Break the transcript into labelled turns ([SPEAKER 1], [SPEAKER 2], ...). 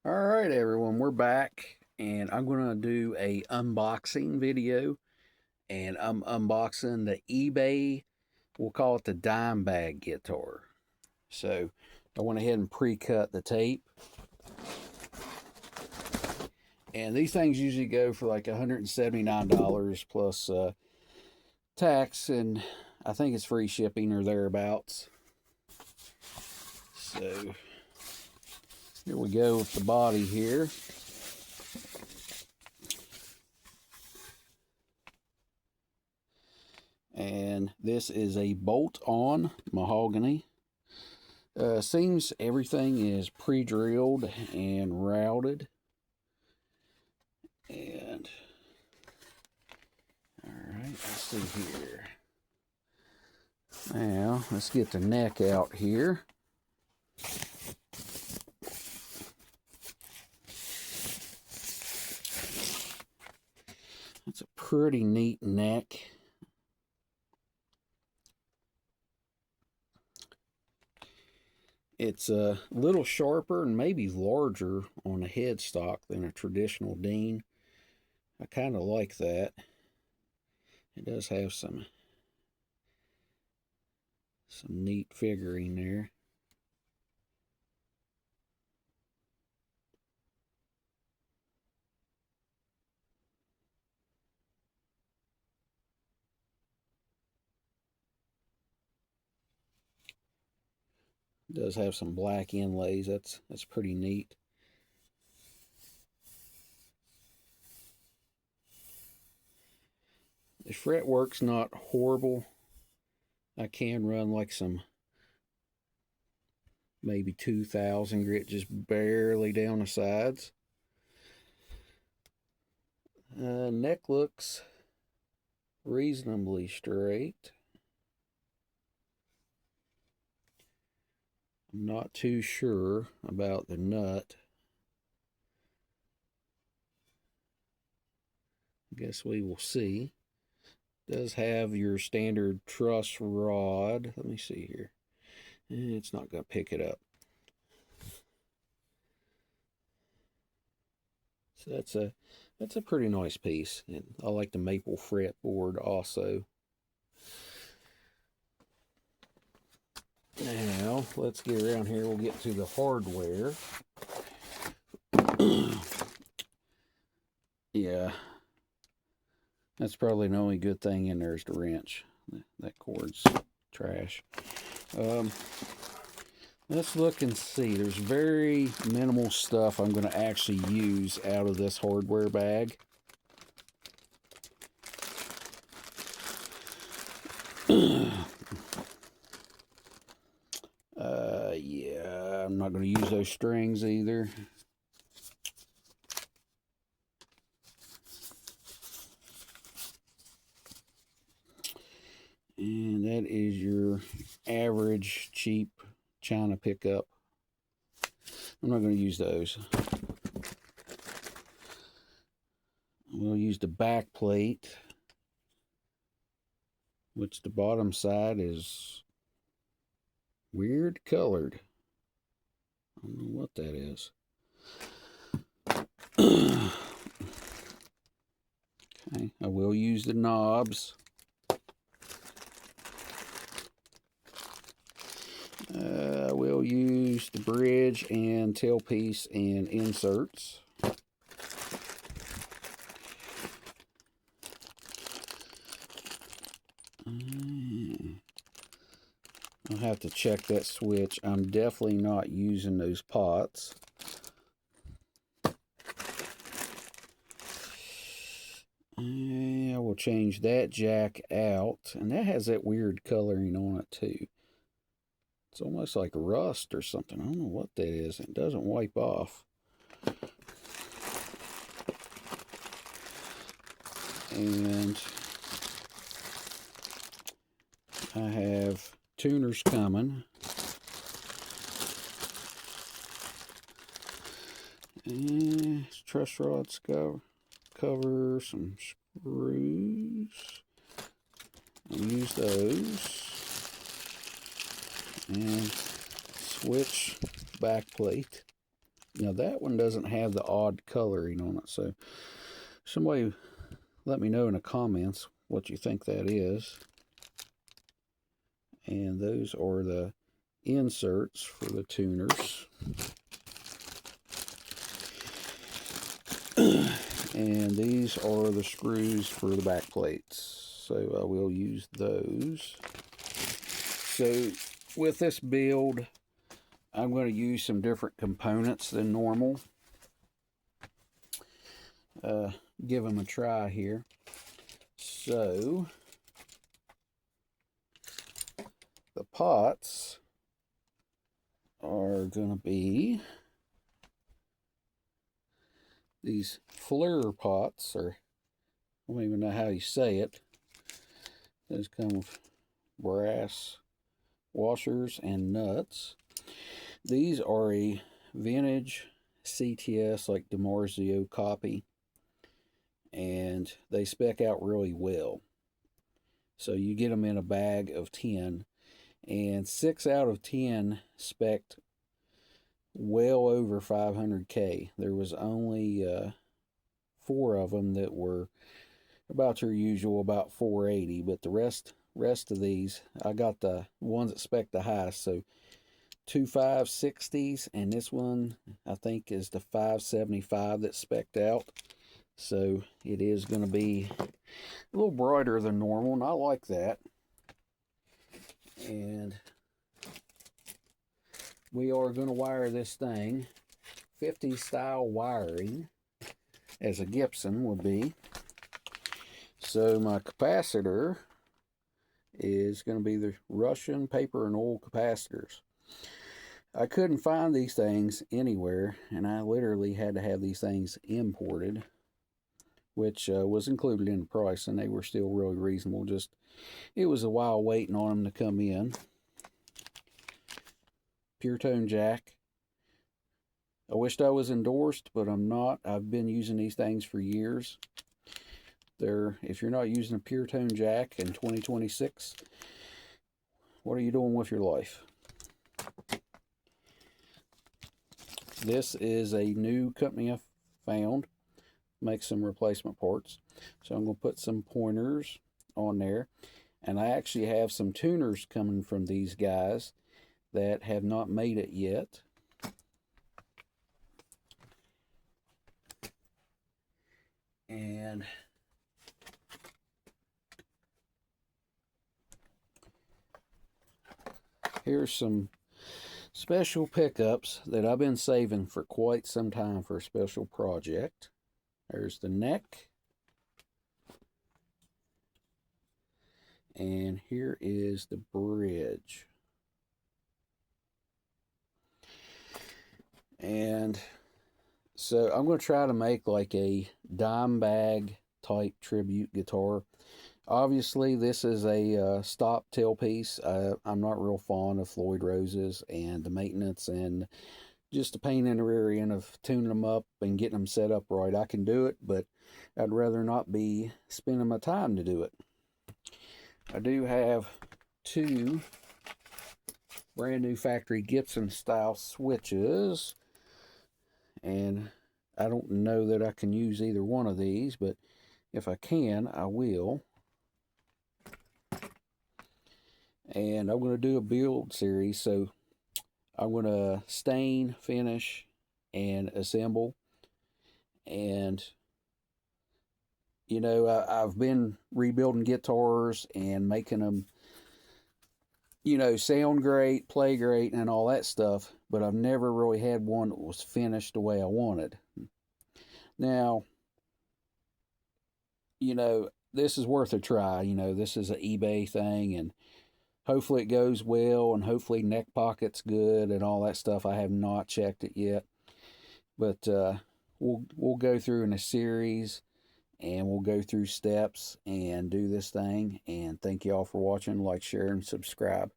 [SPEAKER 1] Alright everyone, we're back and I'm going to do a unboxing video, and I'm unboxing the eBay, we'll call it the Dimebag guitar. So I went ahead and pre-cut the tape, and these things usually go for like $179 plus tax, and I think it's free shipping or thereabouts. So here we go with the body here. And this is a bolt-on mahogany. Seems everything is pre-drilled and routed. And alright, let's see here. Now, let's get the neck out here. That's a pretty neat neck. It's a little sharper and maybe larger on a headstock than a traditional Dean. I kind of like that. It does have some neat figuring there. It does have some black inlays. That's pretty neat. The fretwork's not horrible. I can run like some maybe 2000 grit just barely down the sides. Neck looks reasonably straight. I'm not too sure about the nut. I guess we will see. It does have your standard truss rod. Let me see here. It's not going to pick it up. So that's a pretty nice piece. And I like the maple fretboard also. Now, let's get around here. We'll get to the hardware. Yeah. That's probably the only good thing in there is the wrench. That cord's trash. Let's look and see. There's very minimal stuff I'm going to actually use out of this hardware bag. Yeah, I'm not going to use those strings either. And that is your average cheap China pickup. I'm not going to use those. We'll use the back plate, which the bottom side is weird colored. I don't know what that is. Okay, I will use the knobs. I will use the bridge and tailpiece and inserts. I'll have to check that switch. I'm definitely not using those pots. I will change that jack out, and that has that weird coloring on it too. It's almost like rust or something. I don't know what that is. It doesn't wipe off. And I have tuners coming. And truss rods cover some screws. I'll use those. And switch back plate. Now that one doesn't have the odd coloring on it, so somebody let me know in the comments what you think that is. And those are the inserts for the tuners. And these are the screws for the back plates. So I will use those. So with this build, I'm going to use some different components than normal. Give them a try here. So the pots are going to be these flare pots, or I don't even know how you say it. Those come with brass washers and nuts. These are a vintage CTS, like DiMarzio copy, and they spec out really well. So you get them in a bag of 10, and 6 out of 10 spec'd well over 500K. There was only 4 of them that were about your usual, about 480, but the rest of these, I got the ones that spec the highest. So 2 560s, and this one I think is the 575 that's spec'd out. So it is going to be a little brighter than normal, and I like that. And we are going to wire this thing 50s style wiring, as a Gibson would be. So my capacitor is going to be the Russian paper and oil capacitors. I couldn't find these things anywhere, and I literally had to have these things imported, which was included in the price, and they were still really reasonable. Just, it was a while waiting on them to come in. Pure tone jack. I wished I was endorsed, but I'm not. I've been using these things for years. If you're not using a pure tone jack in 2026, what are you doing with your life? This is a new company I found. Make some replacement parts. So I'm going to put some pointers on there. And I actually have some tuners coming from these guys that have not made it yet. And here's some special pickups that I've been saving for quite some time for a special project. There's the neck. And here is the bridge. And so I'm going to try to make like a Dimebag type tribute guitar. Obviously, this is a stop tailpiece. I'm not real fond of Floyd Rose's, and the maintenance and just the pain in the rear end of tuning them up and getting them set up right. I can do it, but I'd rather not be spending my time to do it. I do have 2 brand new factory Gibson style switches, and I don't know that I can use either one of these, but if I can, I will. And I'm going to do a build series, so I'm going to stain, finish, and assemble. And you know, I've been rebuilding guitars and making them, you know, sound great, play great, and all that stuff, but I've never really had one that was finished the way I wanted. Now, you know, this is worth a try. You know, this is an eBay thing, and hopefully it goes well, and hopefully neck pocket's good and all that stuff. I have not checked it yet, but we'll go through in a series, and we'll go through steps and do this thing. And thank you all for watching. Like, share, and subscribe.